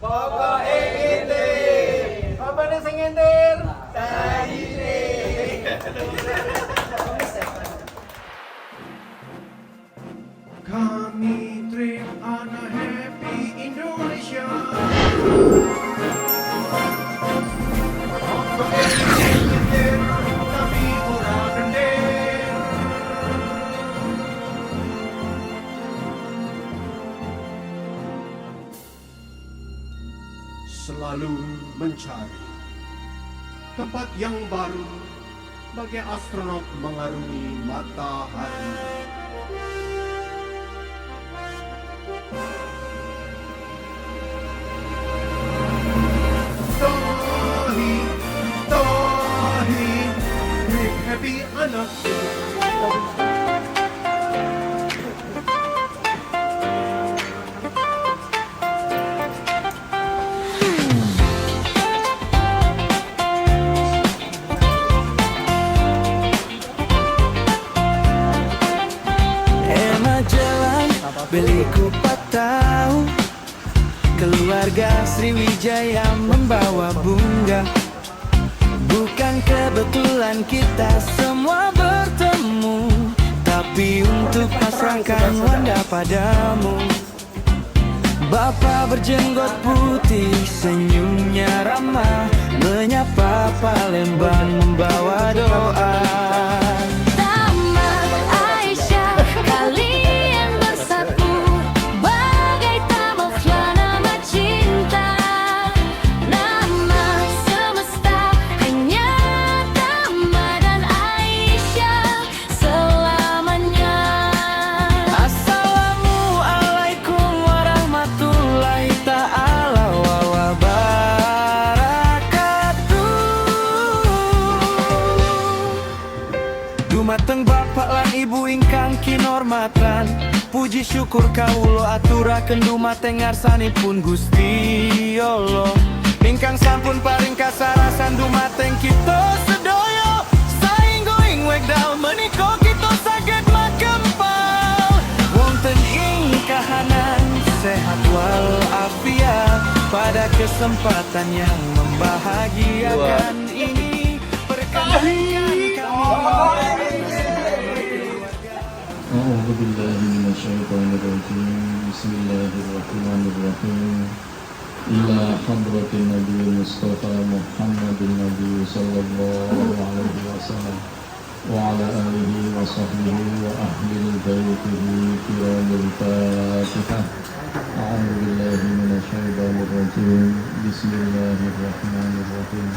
Pokoke ngintir. Apa nih sing ngintir? Taine. Kami trip anak happy Indonesia. Pokoke ngintir, tapi ora gender. Selalu mencari tempat yang baru bagai astronot mengarungi matahari. Tahi, tahi, trip happy anak. Emak jalan beli kupat tahu, keluarga Sriwijaya membawa bunga. Bukan kebetulan kita semua bertemu, tapi untuk pasrahkan Wanda padamu. Bapak berjenggot putih, senyumnya ramah, menyapa Palembang membawa doa. Dumateng bapak lan ibu ingkang kinormatan, puji syukur kawula aturaken dumateng ngarsanipun Gusti Allah ingkang sampun paring kasarasan dumateng kita sedaya. Saengga ing wekdal menika kita saged makempal wonten ing kahanan sehat wal afiat pada kesempatan yang membahagiakan ini. Perkenalkan kami أعوذ بالله من الشيطان الرجيم بسم الله الرحمن الرحيم إلى حضرة النبي المصطفى محمد النبي صلى الله عليه وسلم وعلى آله وصحبه وأهل بيته كرام الفاتحة أعوذ بالله من الشيطان الرجيم بسم الله الرحمن الرحيم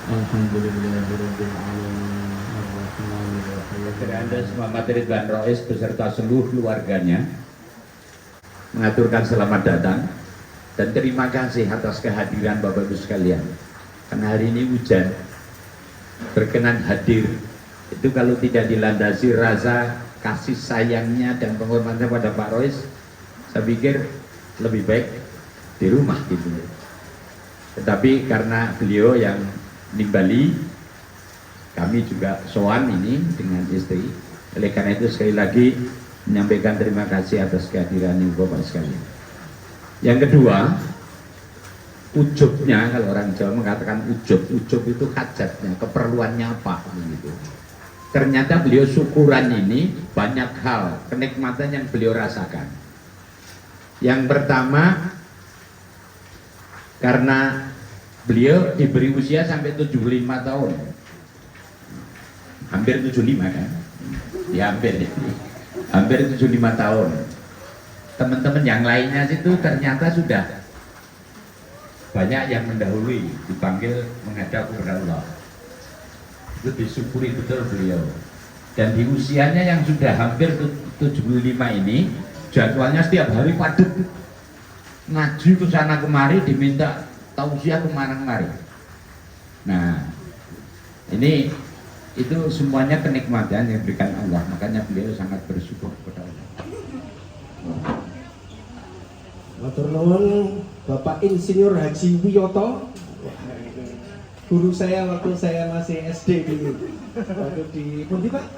الحمد لله رب العالمين الرحمن الرحيم. Anda semua materi Ridwan Rois beserta seluruh keluarganya mengaturkan selamat datang dan terima kasih atas kehadiran Bapak Ibu sekalian. Karena hari ini hujan, berkenan hadir. Itu kalau tidak dilandasi rasa kasih sayangnya dan penghormatan pada Pak Rois, saya pikir lebih baik di rumah gitu. Tetapi karena beliau yang nimbali, kami juga sowan ini dengan istri. Oleh karena itu sekali lagi menyampaikan terima kasih atas kehadiran ibu bapak sekalian. Yang kedua, ujubnya, kalau orang Jawa mengatakan ujub itu hajatnya, keperluannya apa begitu. Ternyata beliau syukuran ini banyak hal, kenikmatan yang beliau rasakan. Yang pertama, karena beliau diberi usia sampai 75 tahun. Hampir 75 kan? Ya hampir 75 tahun. Teman-teman yang lainnya itu ternyata sudah banyak yang mendahului, dipanggil menghadap kepada Allah. Itu disyukuri betul beliau. Dan di usianya yang sudah hampir 75 ini, jadwalnya setiap hari padat. Ngaji ke sana kemari, diminta tausiah kemana-kemari. Nah, ini itu semuanya kenikmatan yang diberikan Allah, makanya beliau sangat bersyukur kepada Allah. Matur nuwun Bapak Insinyur Haji Wiyoto, guru saya waktu saya masih SD dulu. Waktu di Pundi Pak?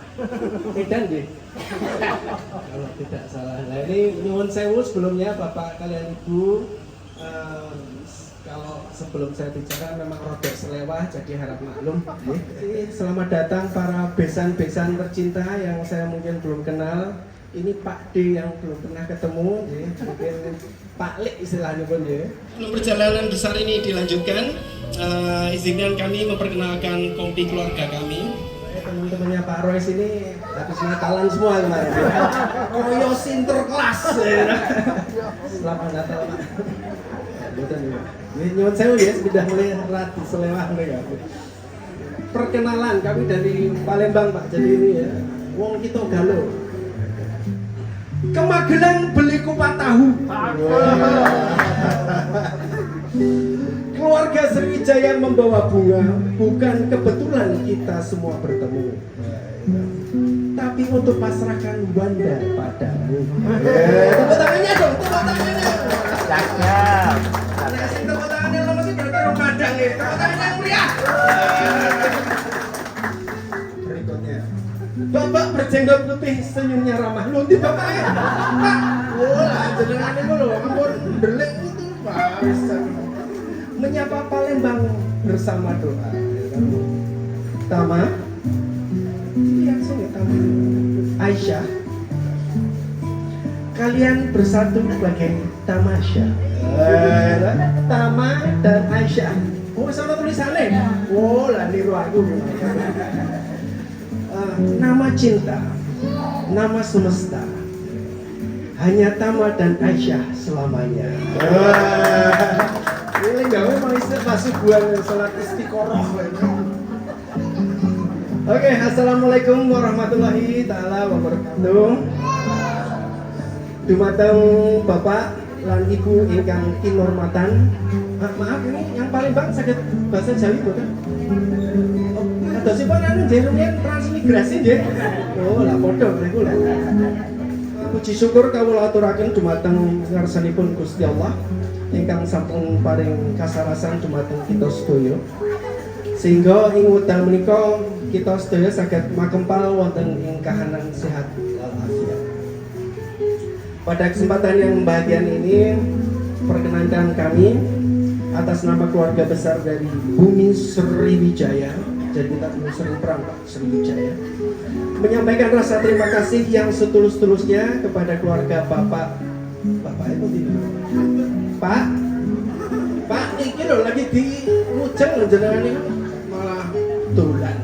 Medan deh. Kalau tidak salah. Nah ini nyuwun sewu sebelumnya Bapak kalian Ibu, Kalau sebelum saya bicara memang rodok selewah, jadi harap maklum. Selamat datang para besan-besan tercinta yang saya mungkin belum kenal. Ini Pak D yang belum pernah ketemu, mungkin Pak Lek istilahnya pun ya. Perjalanan besar ini dilanjutkan. Izinkan kami memperkenalkan kompi keluarga kami. Teman-temannya Pak Royce ini habis Natalan semua kemarin. Koyo sinterklas. Selamat Natal Pak. Ini nyuwun sewu ya, sudah mulai rati selewah ya. Perkenalan kami dari Palembang Pak. Jadi ini ya, wong kita galuh. Ke Magelang beli kupat tahu. Keluarga Sriwijaya membawa bunga, bukan kebetulan kita semua bertemu, tapi untuk pasrahkan Wanda padamu. Tepuk tangannya dong, tepuk tangannya. Cakep. Kasih tepuk tangannya lo masih berarti Ramadan ya. Tepuk tangannya yang meriah. Berikutnya, Bapak berjenggot putih, senyumnya ramah. Lu di bapaknya, Pak. Wah, jenengan itu loh, ampun berlek itu Pak. Menyapa Palembang bersama doa. Tama, ini langsung ya Tama. Aisyah, kalian bersatu sebagai tamasya. Tama dan Aisyah. Oh, sama tulisannya. Oh, lah niru aku. Nama cinta, nama semesta. Hanya Tama dan Aisyah selamanya. Ini gawe manusia masuk buang sholat istiqoroh. Oke, assalamualaikum warahmatullahi taala wabarakatuh. Dumateng Bapak lan Ibu ingkang kinurmatan. Maaf ini yang paling bang sakit bahasa Jawi bukan? Atau sih pak anu jenengnya transmigrasi nggih. Oh, lah padha niku lho. Puji syukur kawula aturaken dumateng ngarsanipun Gusti Allah ingkang sampun paring kasarasan dumateng kita sedaya. Sehingga ing wekdal menika kita sedaya saged makempal wonten ing kahanan sehat walafiat. Pada kesempatan yang bahagia ini, perkenankan kami atas nama keluarga besar dari Bumi Sriwijaya, jadi kita belum sering perang Pak Sriwijaya, menyampaikan rasa terima kasih yang setulus-tulusnya kepada keluarga Bapak itu tidak Pak ini loh lagi di Lujeng jenengan ini malah dolan.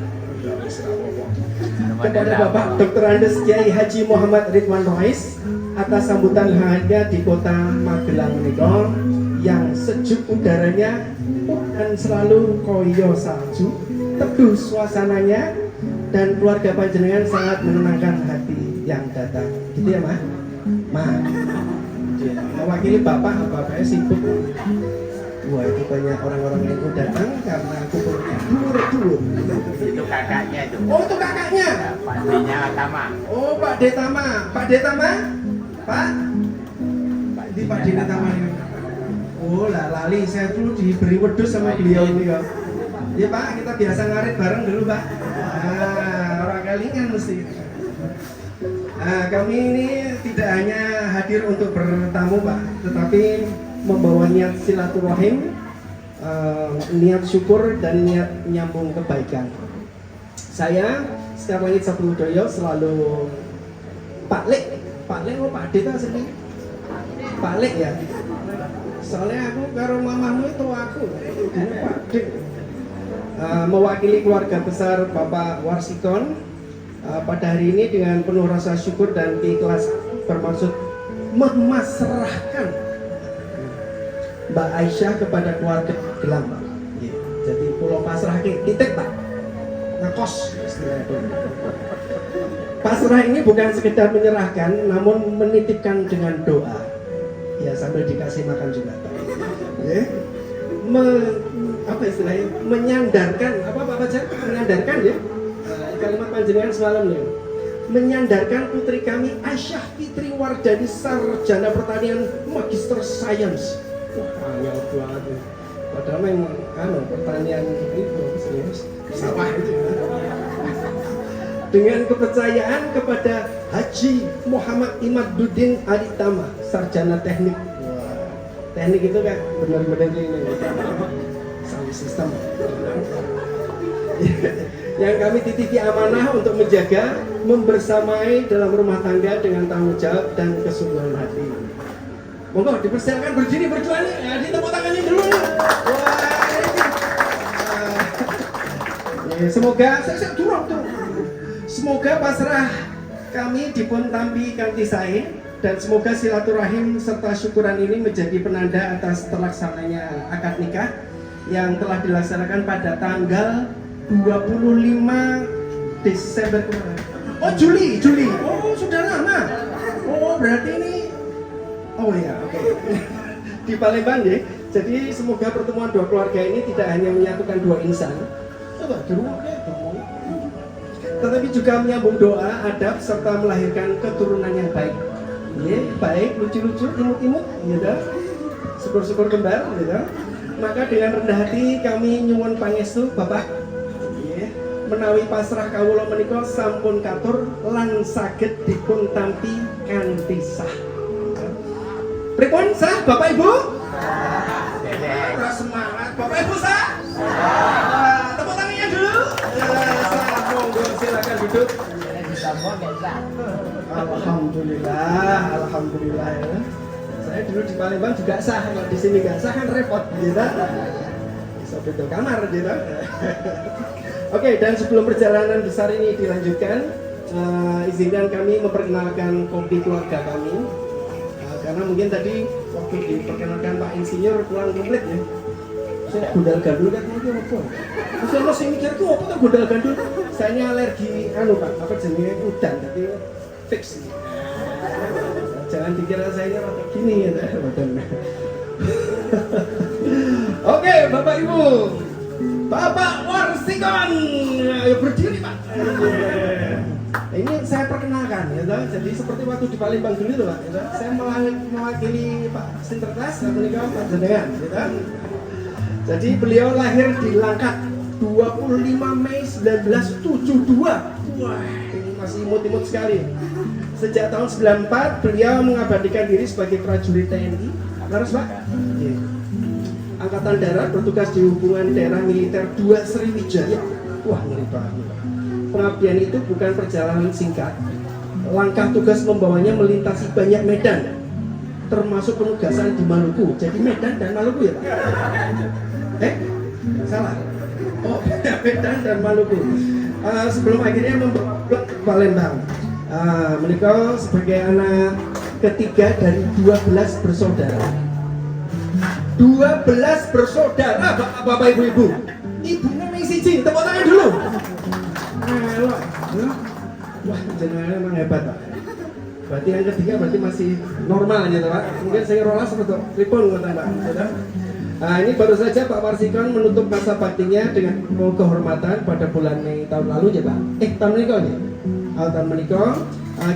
Kepada Bapak Dr. Andes Kiai Haji Muhammad Ridwan Rois atas sambutan hangatnya di kota Magelang menika yang sejuk udaranya dan selalu koyo salju, teduh suasananya dan keluarga panjenengan sangat menenangkan hati yang datang. Gitu ya, Ma? Mewakili bapaknya sibuk. Wah, itu banyak orang-orang yang datang karena kumpulnya dulur. Itu kakaknya itu. Oh, itu kakaknya. Pak D-nya Tama. Oh, Pak D Tama. Pak D Tama? Pak? Di Pak D Tama ini. Oh, lah lali saya dulu diberi wedus sama beliau ini ya. Ya Pak, kita biasa ngarit bareng dulu Pak. Orang kalingan mesti. Kami ini tidak hanya hadir untuk bertamu Pak, tetapi membawa niat silaturahim, niat syukur dan niat nyambung kebaikan. Saya setiap langit Sabtudoyo selalu Pak Lek oh Pak D itu asli Pak Lek ya. Soalnya aku karo mamahmu itu aku, ini Pak D. Mewakili keluarga besar Bapak Warsikon pada hari ini dengan penuh rasa syukur dan keikhlasan bermaksud memasrahkan Mbak Aisyah kepada keluarga Gelam Pak. Jadi pulau pasrah titik Pak. Ngekos istilahnya. Pasrah ini bukan sekedar menyerahkan, namun menitipkan dengan doa. Ya sambil dikasih makan juga Pak. Apa istilahnya? Menyandarkan apa Pak Baca? Menyandarkan ya. Kalimat panjenengan semalam nih. Menyandarkan putri kami Aisyah Fitri Wardani sarjana pertanian Magister Sains. Wah, angel banget. Padahal memang pertanian itu serius sawah itu. Dengan kepercayaan kepada Haji Muhammad Imaduddin Alitama sarjana teknik. Wah, teknik itu kan benar-benar ini sound system. Yang kami titipi amanah untuk menjaga, membersamai dalam rumah tangga dengan tanggung jawab dan kesungguhan hati. Monggo dipersilakan berdiri berdua nih, ya, ditepuk tangannya dulu. Wah, ini. Semoga saya turun tuh. Semoga pasrah kami dipun tampi kanthi sae dan semoga silaturahim serta syukuran ini menjadi penanda atas terlaksananya akad nikah yang telah dilaksanakan pada tanggal 25 Desember kemarin. Oh Juli. Oh sudah lama. Oh berarti ini. Oh ya oke. Di Palembang ya. Jadi semoga pertemuan dua keluarga ini tidak hanya menyatukan dua insan. Coba di rumah ya. Tetapi juga menyambung doa, adab serta melahirkan keturunan yang baik. Ya, baik, lucu-lucu, imut-imut, ya, syukur-syukur kembar, ya. Maka dengan rendah hati kami nyuwun pangestu Bapak, ya, menawi pasrah kawula menika sampun katur lan saged dipun tampi kanthi sah. Pripun sah Bapak Ibu? Ora semangat Bapak Ibu sah? Tepuk tangannya dulu. Monggo silakan duduk. Alhamdulillah ya. Saya dulu di Palembang juga sah, kalau di sini nggak sah kan repot, gitu. Bisa betul kamar, gitu. Oke, dan sebelum perjalanan besar ini dilanjutkan, izinkan kami memperkenalkan kompi keluarga kami. Karena mungkin tadi waktu diperkenalkan Pak Insinyur kurang komplit ya. Saya gundal gandul kan mungkin apa? Saya masih mikir tuh apa tuh gundal gandul? Saya alergi Pak, apa jenisnya udan, tapi fix. Jangan dikira saya rada gini ya, badan. Oke, Bapak Ibu, Bapak Warsikon, ayo berdiri Pak. Ini saya perkenalkan, ya, jadi seperti waktu di Palembang dulu tuh Pak, ya, saya mewakili Pak Sinterklas dan menikah Pak Jenengan, ya. Jadi beliau lahir di Langkat 25 Mei 1972. Wah, ini masih imut-imut sekali. Sejak tahun 94 beliau mengabadikan diri sebagai prajurit TNI. Laras Pak? Yeah. Angkatan Darat bertugas di hubungan daerah militer 2 Sriwijaya. Wah, ngeri banget. Pengabdian itu bukan perjalanan singkat. Langkah tugas membawanya melintasi banyak medan, termasuk penugasan di Maluku. Jadi Medan dan Maluku ya Pak? Salah. Oh, Medan dan Maluku. Sebelum akhirnya membawa ke Palembang. Menikah sebagai anak ketiga dari 12 bersaudara. 12 bersaudara, Bapak Ibu-ibu. Ibunya siji, tepuk tangan dulu. Wah, jenengan emang hebat Pak. Berarti yang ketiga berarti masih normal gitu Pak. Mungkin saya rolas betul. Ripon kata Pak. Ini baru saja Pak Warsikon menutup masa baktinya dengan kehormatan pada bulan Mei tahun lalu ya Pak. Tahun menikah ya? Tahun menikah.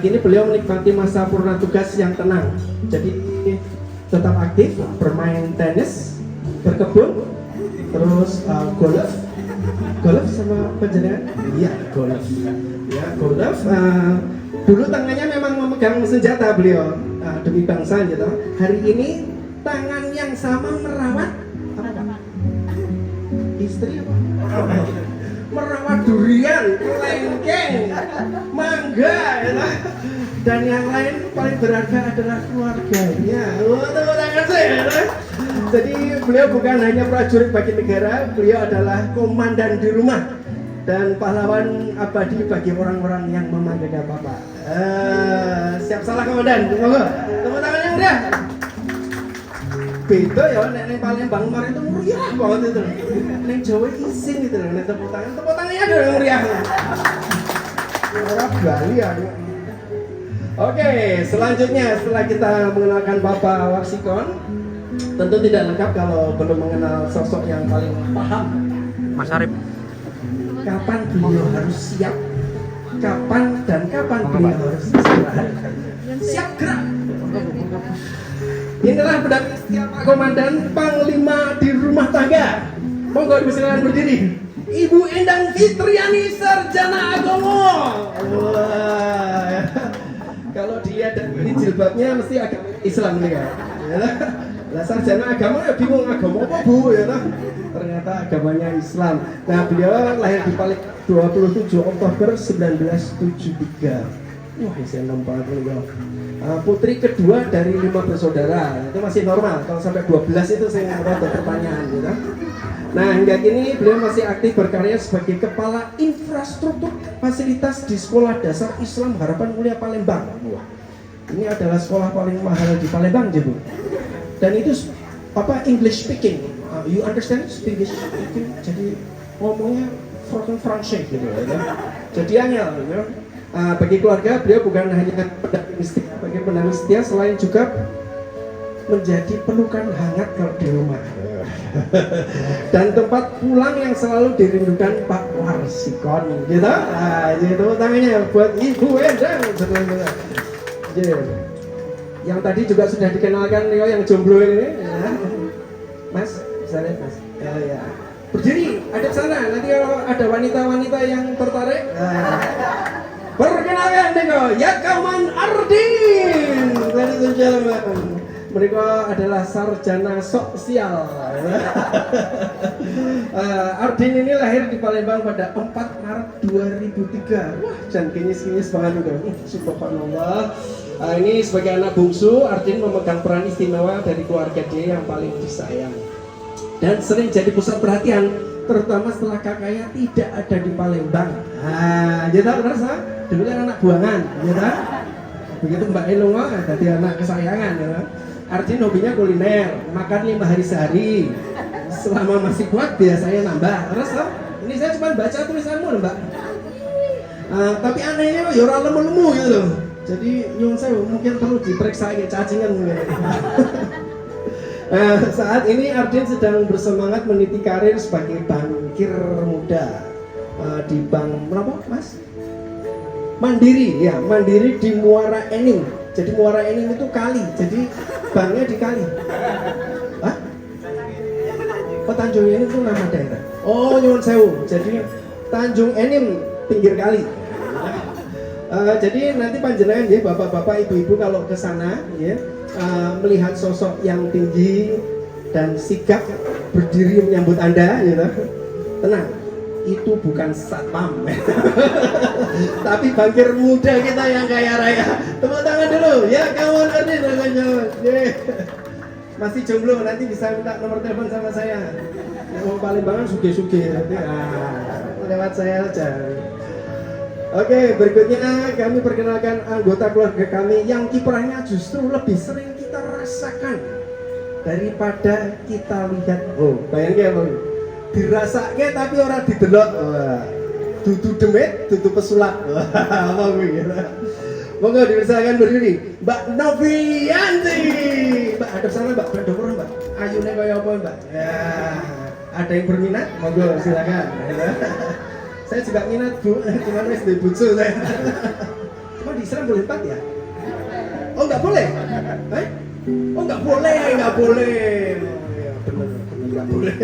Kini beliau menikmati masa purna tugas yang tenang. Jadi tetap aktif bermain tenis, berkebun, terus golf sama penjenengan? Iya, golf. Ya, golf. Dulu tangannya memang memegang senjata beliau demi bangsa gitu. Hari ini tangan yang sama merawat apa? Istri apa? Merawat durian, kelengkeng, mangga gitu. Dan yang lain paling berharga adalah keluarganya. Tepuk tangan saya. Jadi beliau bukan hanya prajurit bagi negara, beliau adalah komandan di rumah dan pahlawan abadi bagi orang-orang yang memanggilnya Bapak. Siap salah komandan, monggo. Tepuk tangannya udah. Beda ya, nek Palembang kemarin itu meriah banget itu. Nek Jawa isin gitu loh, nek tepuk tangannya ada yang meriah. Orang Bali ya. Oke, selanjutnya setelah kita mengenalkan Bapak Warsikon, tentu tidak lengkap kalau belum mengenal sosok yang paling paham. Mas Arif. Kapan beliau harus siap? Kapan beliau harus istirahat? Siap gerak. Inilah pendamping setia Pak Komandan Panglima di rumah tangga. Monggo dipersilakan berdiri. Ibu Endang Fitriani Sarjana Agomo. Wah. Kalau dilihat dari ini jilbabnya mesti agak Islam nih kan. Lah sarjana agama ya bingung agama apa Bu ya toh. Ternyata agamanya Islam. Nah, beliau lahir di Paling 27 Oktober 1973. Wah, saya nampak beliau. Putri kedua dari 5 bersaudara. Itu masih normal. Kalau sampai 12 itu saya ada pertanyaan gitu. Nah, hingga kini beliau masih aktif berkarya sebagai Kepala Infrastruktur Fasilitas di Sekolah Dasar Islam Harapan Mulia Palembang. Wah, ini adalah sekolah paling mahal di Palembang, Bu. Dan itu apa English speaking. You understand English speaking? Jadi ngomongnya Francais gitu ya. Jadi angel ya. Bagi keluarga beliau bukan hanya pendamping setia, selain juga menjadi pelukan hangat kalau di rumah. Dan tempat pulang yang selalu dirindukan Pak Warsikon gitu. Jadi tepuk tangannya buat Ibu Endang. Yang tadi juga sudah dikenalkan Leo yang jomblo ini ya. Mas, bisa lihat Mas? Ya. Berdiri, ada sana. Nanti kalau ada wanita-wanita yang tertarik, perkenalkan Niko, Yakaman Ardin. Ladies and gentlemen, mereka adalah sarjana sosial. Ardin ini lahir di Palembang pada 4 Maret 2003. Wah, jangan kinyis-kinyis banget udah. Subhanallah. Ini sebagai anak bungsu, Ardin memegang peran istimewa dari keluarga dia yang paling disayang dan sering jadi pusat perhatian, terutama setelah kakaknya tidak ada di Palembang. Jadi benar sah? Dulu kan anak buangan, ya. Begitu Mbak Elungo, jadi anak kesayangan, ya. Ardin hobinya kuliner, makan 5 hari sehari. Selama masih kuat biasanya nambah. Terus ini saya cuma baca tulisanmu, Mbak. Tapi anehnya ya orang lemu-lemu gitu loh. Jadi nyun saya mungkin perlu diperiksa kayak cacingan mungkin. Saat ini Ardin sedang bersemangat meniti karir sebagai bankir muda di bank berapa Mas? Mandiri ya, Mandiri di Muara Enim. Jadi Muara Enim itu kali, jadi banknya di kali. Hah? Oh, Tanjung Enim itu nama daerah. Oh, nyun sewu. Jadi Tanjung Enim pinggir kali. Jadi nanti panjenengan ya bapak-bapak ibu-ibu kalau ke sana ya melihat sosok yang tinggi dan sigap berdiri menyambut Anda gitu. Tenang, itu bukan satpam. Tapi bankir muda kita yang kaya raya. Tepuk tangan dulu ya kawan Ardin. Masih jomblo nanti bisa minta nomor telepon sama saya. Yang mau Palembang suge-suge nanti lewat saya aja. Oke, berikutnya kami perkenalkan anggota keluarga kami yang kiprahnya justru lebih sering kita rasakan daripada kita lihat. Oh, bayangin ya, dirasake tapi orang didelok. Dudu demit, dudu pesulap. Apa gitu. Monggo dipersilakan berdiri, Mbak Novianti. Mbak hadap sana, Mbak, hadap orang, Mbak. Ayune kaya apa, Mbak? Ya, ada yang berminat? Monggo silakan. Saya juga minat Bu, cuman wis di bucu saya. Cuma di Islam boleh 4 ya? Oh nggak boleh? Oh nggak boleh. Oh, ya, benar, nggak boleh.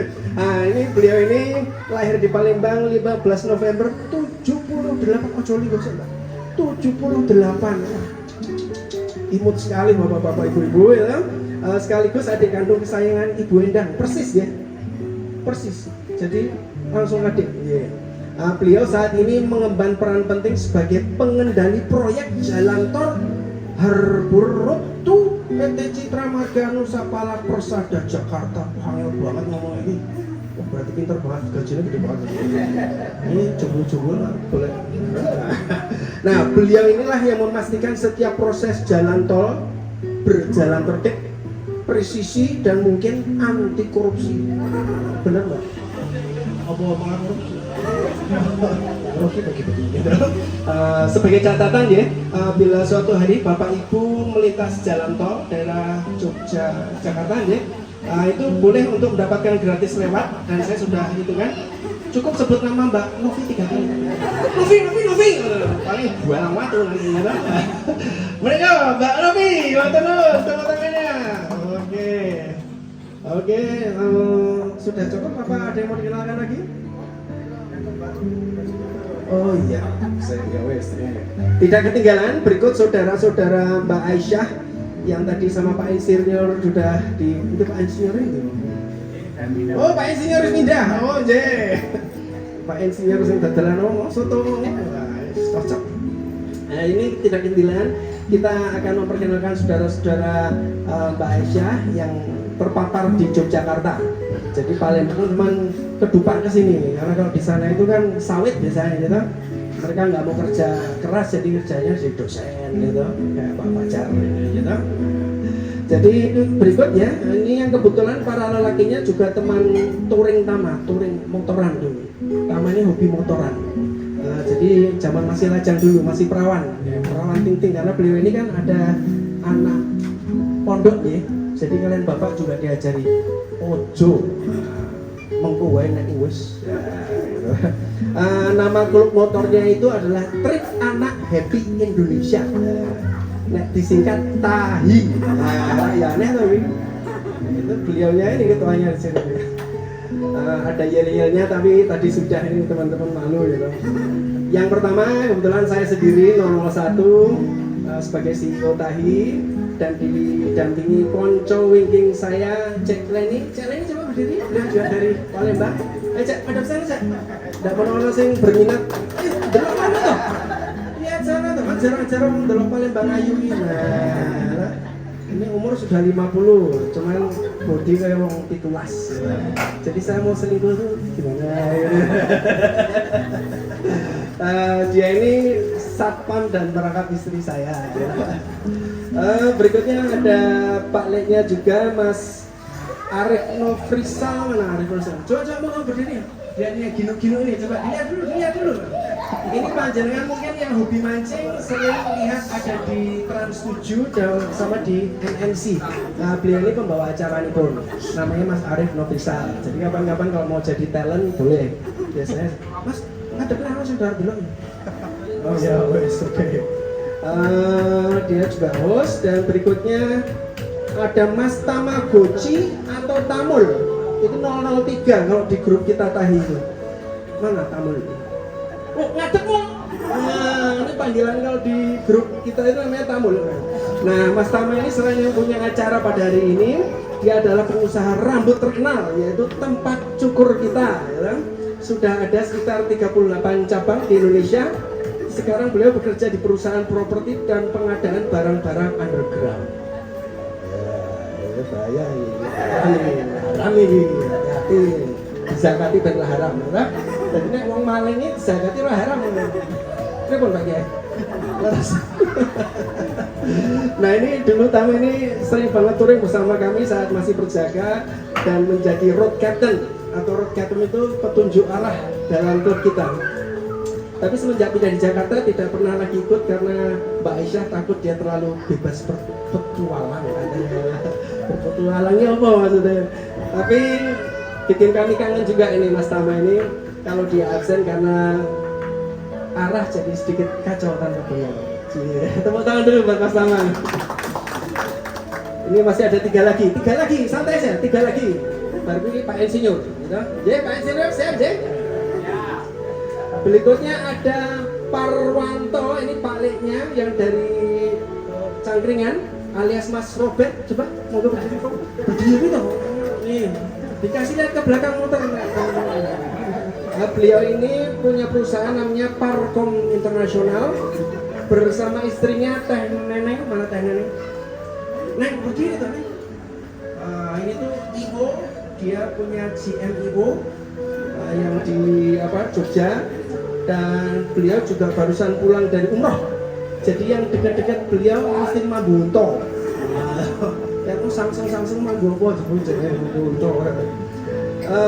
Ini beliau ini lahir di Palembang 15 November 78. Ojo ligo Mbak. 78. Imut sekali bapak-bapak ibu-ibu ya. Sekaligus adik kandung kesayangan Ibu Endang. Persis ya? Persis. Jadi langsung adik. Yeah. Beliau saat ini mengemban peran penting sebagai pengendali proyek jalan tol Harbor Road to PT Citra Marga Nusa Pala Persada Jakarta. Angel banget ngomong ini. Oh, berarti pinter banget, gajinya gede banget. Ini jebul-jebul boleh. Nah, beliau inilah yang memastikan setiap proses jalan tol berjalan tertib, presisi dan mungkin anti korupsi. Benar Mbak? Apa korupsi? Sebagai catatan ya, bila suatu hari Bapak Ibu melintas jalan tol daerah Jogja Jakarta ya, itu boleh untuk mendapatkan gratis lewat, dan saya sudah hitungkan. Cukup sebut nama Mbak Novi 3 kali. Novi. Paling buang waktu nanti ya. Mereka Mbak Novi, tepuk tangannya. Oke, sudah cukup apa ada yang mau dikenalkan lagi? Oh iya, saya tidak ketinggalan berikut saudara-saudara Mbak Aisyah yang tadi sama Pak Insinyur sudah itu Pak Insinyur itu. Oh, Pak Insinyur pindah. Oh, Pak Insinyur sing dadelan soto. Cocok. Nah, ini tidak ketinggalan, kita akan memperkenalkan saudara-saudara Mbak Aisyah yang terpapar di Yogyakarta. Jadi Palembang teman kedupak ke sini karena kalau di sana itu kan sawit biasanya gitu. Mereka nggak mau kerja keras, jadi kerjanya jadi dosen gitu, kayak Pak Pacar gitu. Jadi berikutnya, ini yang kebetulan para lelakinya juga teman touring motoran dulu. Tama ini hobi motoran. Jadi zaman masih lajang dulu, masih perawan ting-ting, karena beliau ini kan ada anak pondok ya. Jadi kalian bapak juga diajari ojo mengko wae nek wis. Nama klub motornya itu adalah Trip Anak Happy Indonesia. Nek disingkat TAHI. Ya aneh tapi itu beliaunya ini ketuanya di sini. Ada yel-yelnya tapi tadi sudah ini teman-teman malu gitu. Yang pertama kebetulan saya sendiri 001 sebagai CEO TAHI dan didampingi konco wingking saya Cek Leni coba berdiri, beliau juga dari Palembang. Cek, madep sana Cek. Nggak pernah sing berminat. Delok mana tuh? Lihat sana tuh, ajar-ajar delok Palembang ayu ini. Nah, ini umur sudah 50, cuman body kayak wong 17. Jadi saya mau selingkuh tuh gimana? Dia ini satpam dan perangkap istri saya. Berikutnya ada Pak Leknya juga, Mas Arif Nofrisal. Mana Arif Nofrisal? Coba mau berdiri. Lihatnya gino-gino ini, coba lihat dulu. Ini panjenengan mungkin yang hobi mancing sering lihat ada di Trans 7 dan sama di MNC. Beliau ini pembawa acara nih pun, namanya Mas Arif Nofrisal. Jadi kapan-kapan kalau mau jadi talent boleh. Biasanya, Mas, ada kenapa saudara dulu? Oh ya, wes, oke. Dia juga host, dan berikutnya ada Mas Tamagotchi atau Tamul. Itu 003 kalau di grup kita TAHI itu. Mana Tamul? Oh, ngadep kok. Nah, ini panggilan kalau di grup kita itu namanya Tamul. Nah, Mas Tama ini selain yang punya acara pada hari ini, dia adalah pengusaha rambut terkenal, yaitu tempat cukur kita, ya kan? Sudah ada sekitar 38 cabang di Indonesia. Sekarang beliau bekerja di perusahaan properti dan pengadaan barang-barang underground. Ya, bahaya ini. Haram ini, hati-hati. Zakati berlah haram, ya. Jadi nek wong maling ini zakati lah haram. Pripun Pak Kiai? Nah, ini dulu Tamu ini sering banget touring bersama kami saat masih berjaga dan menjadi road captain. Atau road captain itu petunjuk arah dalam tour kita. Tapi semenjak pindah di Jakarta tidak pernah lagi ikut karena Mbak Aisyah takut dia terlalu bebas berpetualang. Berpetualangnya apa maksudnya? Tapi bikin kami kangen juga ini Mas Tama ini kalau dia absen karena arah jadi sedikit kacau tanpa beliau. Tepuk tangan dulu buat Mas Tama. Ini masih ada tiga lagi, santai aja, 3 lagi. Baru ini Pak Insinyur, gitu. Pak Insinyur siap, Berikutnya ada Parwanto, ini Pak Leknya yang dari Cangkringan, alias Mas Robert. Coba, mau berdiri kok? Berdiri dong. Nih, dikasih lihat ke belakang motor. Nah, beliau ini punya perusahaan namanya Parkom Internasional bersama istrinya Teh Neneng. Mana Teh Neneng? Neng, berdiri tuh, Neng. Ini tuh Iwo, dia punya GM Iwo yang di Jogja. Dan beliau juga barusan pulang dari umroh. Jadi yang dekat-dekat beliau mesti Mambunto. Yang tuh Samsung Mambunto Mambunto.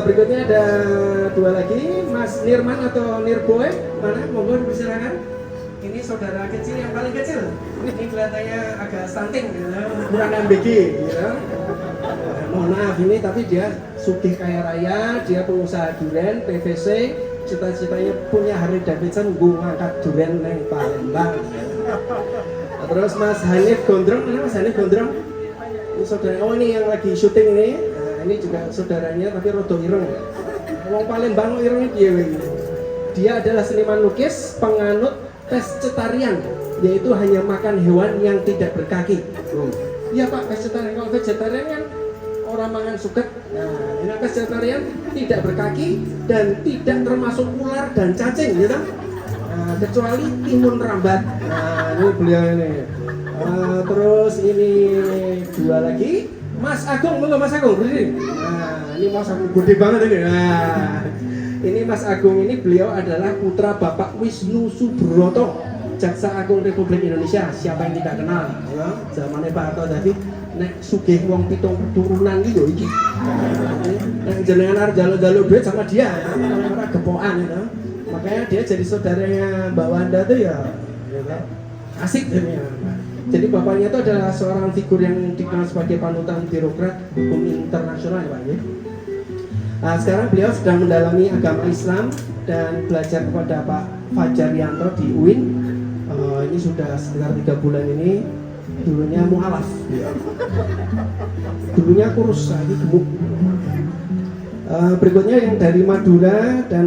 Berikutnya ada 2 lagi, Mas Nirman atau Nirboy. Mana? Monggo dipersilakan. Ini saudara kecil yang paling kecil. Ini kelihatannya agak stunting, gitu. Kurang MBG, gitu. Mohon maaf ini, tapi dia sugih kaya raya, dia pengusaha durian, PVC. Cita-citanya punya Harley Davidson, gue ngangkat durian neng Palembang. Terus Mas Hanif Gondrong, mana Mas Hanif Gondrong? Ini saudara, oh ini yang lagi syuting ini. Nah, ini juga saudaranya tapi rodo ireng. Wong Palembang ireng ini dia adalah seniman lukis, penganut pescetarian, yaitu hanya makan hewan yang tidak berkaki. Iya Pak, vegetarian. Kalau vegetarian kan orang makan suket. Nah, ini vegetarian tidak berkaki dan tidak termasuk ular dan cacing, gitu. Nah, kecuali timun rambat. Nah, ini beliau ini. Terus ini dua lagi, Mas Agung, monggo Mas Agung berdiri. Nah, ini Mas Agung gede banget ini. Nah, ini Mas Agung ini beliau adalah putra Bapak Wisnu Subroto, Jaksa Agung Republik Indonesia. Siapa yang tidak kenal? Ya, zamannya Pak Harto tadi nek sugih wong pitung turunan iki yo iki. Nek jenengan arep jaluk-jaluk duit sama dia, ora gepokan gitu. Makanya dia jadi saudaranya Mbak Wanda tuh ya gitu. Asik jadinya. Jadi bapaknya itu adalah seorang figur yang dikenal sebagai panutan birokrat hukum internasional ya Pak ya. Nah, sekarang beliau sedang mendalami agama Islam dan belajar kepada Pak Fajar Yanto di UIN. Ini sudah sekitar 3 bulan ini. Dulunya mu'alaf, dulunya kurus, lagi gemuk. Berikutnya yang dari Madura dan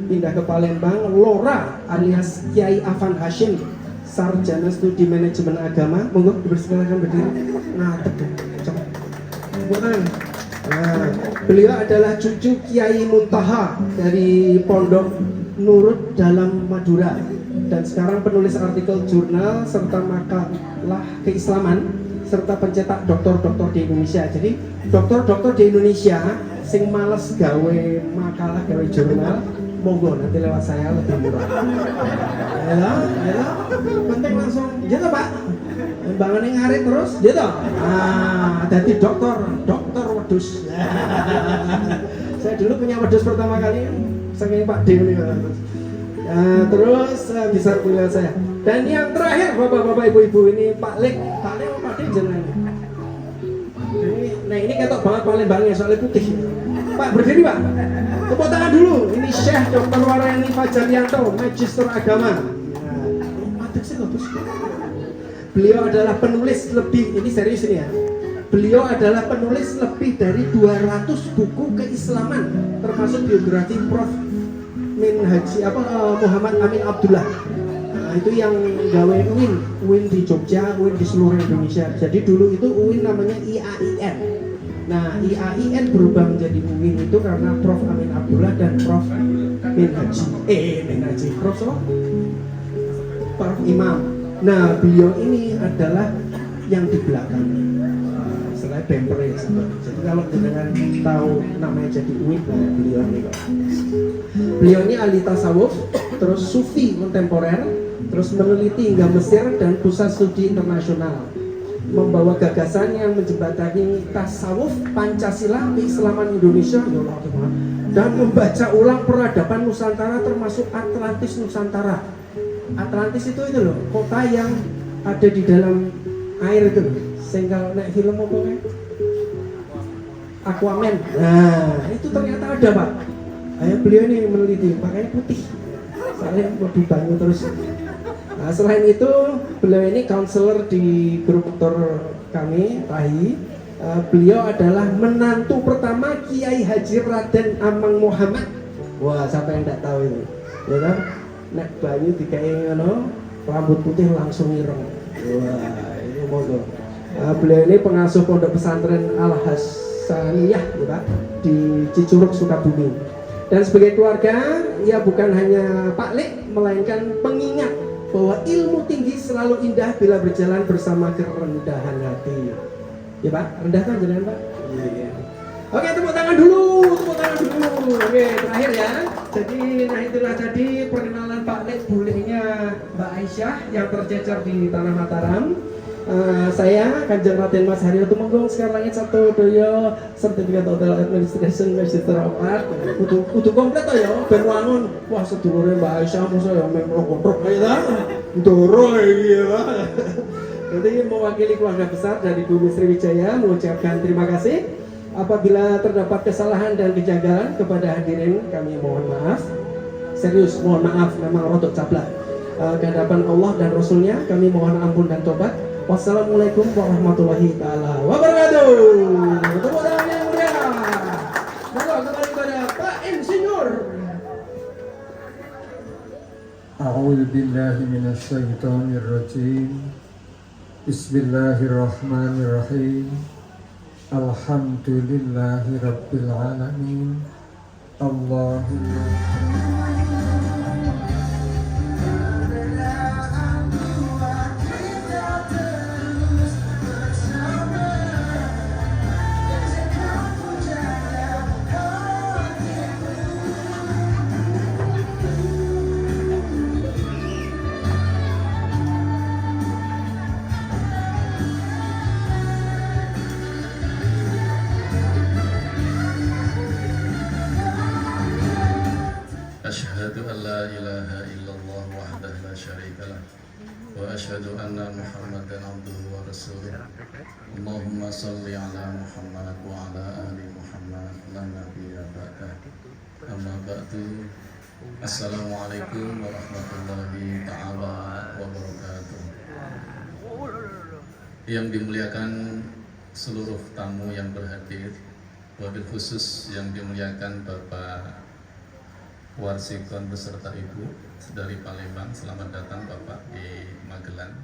pindah ke Palembang, Lora alias Kiai Afan Hashim, sarjana studi manajemen agama. Monggo dipersilakan berdiri. Nah, cepat. Nah, beliau adalah cucu Kiai Muntaha dari Pondok Nurut dalam Madura dan sekarang penulis artikel jurnal serta makalah keislaman serta pencetak doktor-doktor di Indonesia. Jadi doktor-doktor di Indonesia sing males gawe makalah, gawe jurnal, monggo nanti lewat saya lebih murah. Ya, penting langsung, gitu Pak. Bangunnya ngarit terus, gitu. Jadi dokter wedus. Saya dulu punya wedus pertama kali, saking Pak Dewi. Terus bisa punya saya. Dan yang terakhir bapak-bapak ibu-ibu ini Pak Lek Pak Lek jenengan. Nah ini ketok banget Palembangnya soalnya putih. Pak berdiri Pak. Tepuk tangan dulu. Ini Syekh Dr. Warayani Fajar Yanto, Magister Agama. Beliau adalah penulis lebih, ini serius ini ya. Beliau adalah penulis lebih dari 200 buku keislaman, termasuk biografi Prof. Muhammad Amin Abdullah. Nah, itu yang gawe UIN di Jogja, UIN di seluruh Indonesia. Jadi dulu itu UIN namanya IAIN. Nah, IAIN berubah menjadi UIN itu karena Prof Amin Abdullah dan Prof Minhaji. Prof so? Prof Imam. Nah, beliau ini adalah yang di belakang. Selain bemper ya, jadi kalau dengan tahu namanya jadi UIN, nah beliau ini kok. Beliau ini ahli tasawuf, terus sufi kontemporer, terus meneliti hingga Mesir dan pusat studi internasional, membawa gagasan yang menjembatani tasawuf, Pancasila, keislaman Indonesia, dan membaca ulang peradaban Nusantara termasuk Atlantis Nusantara. Atlantis itu loh, kota yang ada di dalam air itu, sehingga naik film apa kan? Aquaman. Nah, itu ternyata ada Pak. Beliau ini meneliti, makanya putih. Soalnya lebih banyak terus. Nah, selain itu, beliau ini counselor di grup dokter kami, Rahi. Beliau adalah menantu pertama Kiai Haji Raden Amang Muhammad. Wah, siapa yang tidak tahu ini? Ya kan? Nek banyu dikai ngono, rambut putih langsung ireng. Wah, ini monggo. Beliau ini pengasuh pondok pesantren Al Hasaniyah, ya Pak, di Cicurug, Sukabumi. Dan sebagai keluarga, ia bukan hanya Pak Lek, melainkan pengingat bahwa ilmu tinggi selalu indah bila berjalan bersama kerendahan hati. Ya Pak, rendahkan jangan Pak. Iya. Oke, tepuk tangan dulu. Oke, terakhir ya. Jadi, nah itulah tadi perkenalan Pak Lek, bulenya Mbak Aisyah yang tercecer di Tanah Mataram. Saya Kanjeng Raden Mas Haryo Tumenggung sekarang langit satu doyo sertifikat hotel administration Magister of Art. Kudu komplit to ya, ben wangun. Wah, sedulure Mbak Aisyah mosok ya memang kontrok kaya ta. Ndoro iki ya. Jadi mewakili keluarga besar dari Bumi Sriwijaya mengucapkan terima kasih. Apabila terdapat kesalahan dan kejanggalan kepada hadirin, kami mohon maaf. Serius, mohon maaf, memang rotok cablak. Kehadapan Allah dan Rasulnya, kami mohon ampun dan tobat. Wassalamualaikum warahmatullahi taala wabarakatuh. Tepuk tangan yang mulia. Monggo kembali pada Pak Insinyur. A'udzu billahi minasy syaithanir rajim. Bismillahirrahmanirrahim. Alhamdulillahi Rabbil Alamin. Allahumma Asyhadu an la ilaha illallah wahdahu la syarika lah wa asyhadu anna Muhammadan abduhu wa rasuluh. Allahumma salli ala Muhammad wa ala ali Muhammad la nabiyya ba'dah. Amma ba'du. Assalamualaikum warahmatullahi taala wabarakatuh. Yang dimuliakan seluruh tamu yang berhadir, wabil khusus yang dimuliakan Bapak Warsikon beserta Ibu dari Palembang. Selamat datang Bapak di Magelang.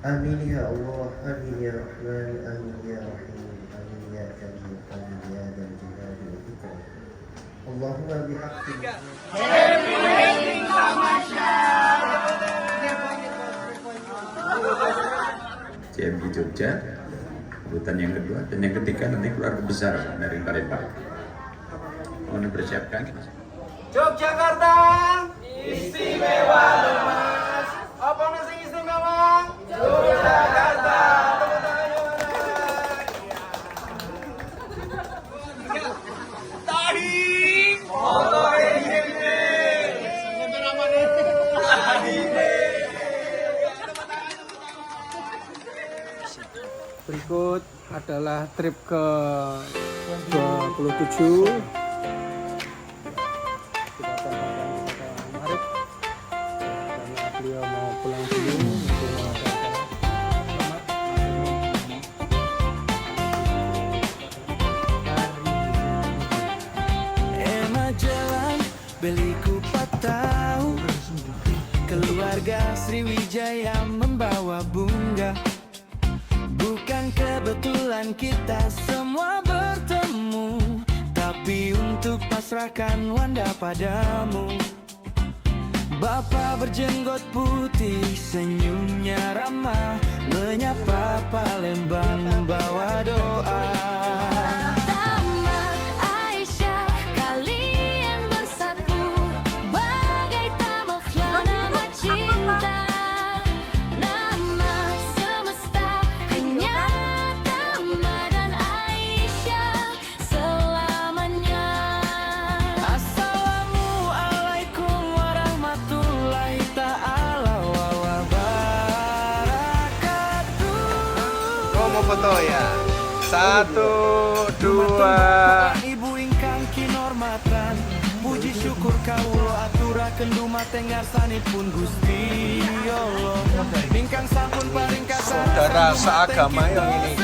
Amin ya Allah, amin ya Rahman, amin ya Rahim, amin ya Karim, amin ya Dzal Jalali wal Ikram. Allahumma bihaqqi CMI Jogja, urutan yang kedua, dan yang ketiga nanti keluarga besar dari Palembang. Mohon dipersiapkan. Yogyakarta istimewa lemas. Apa nasi istimewa? Yogyakarta. Tepuk tangannya mana? Tahi. Motor ini. berikut adalah trip ke 27. Beliau mau pulang dulu untuk mengadakan Emma jalan beli kupat tahu. Keluarga Sriwijaya membawa bunga. Bukan kebetulan kita semua bertemu, tapi untuk pasrahkan Wanda padamu. Bapak berjenggot putih, senyumnya ramah, menyapa Palembang membawa doa. Aisyah, kalian bersatu bagai tamaklah nama cinta. Nama semesta hanya Tama dan Aisyah selamanya. Assalamualaikum warahmatullahi ta'ala wabarakatuh. Mau foto ya? 1, 2. Ibu ingkang kinormatan, puji syukur kawula aturaken dumateng ngarsanipun Gusti Allah. Ingkang sampun paring kasar Saudara seagama yang ini.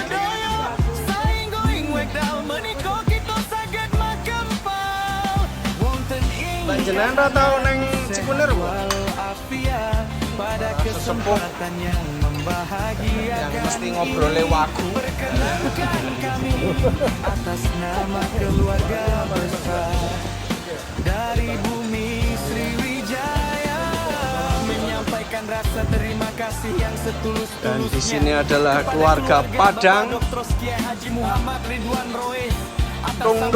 saenggo ing wekdal menika kita saged makempal. Wonten ing Panjenengan ra tau neng Cikunir wal afiat pada kesempatan yang membahagiakan. yang mesti ngobrol wagu. Perkenalkan kami atas nama keluarga besar dari bumi Sriwijaya, menyampaikan rasa terima kasih yang setulus-tulusnya. Dan di sini adalah keluarga Padang. Dr. Kiai Haji Muhammad Ridwan Rois atas Dong.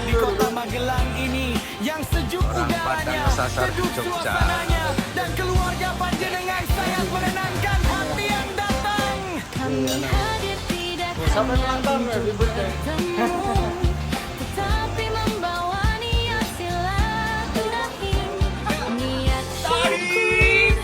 di kota Magelang ini yang sejuk udaranya, kesasar di sejuk Jogja. suasananya, dan keluarga panjenengan sangat menenangkan hati yang datang. Kami hadir tidak hanya untuk bertemu, tetapi membawa niat silaturahim, niat syukur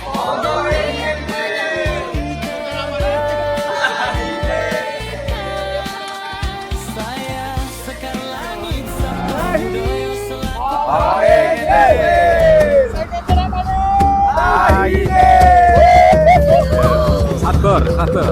dan saya sekali langit sampai doyo selaku Sabar.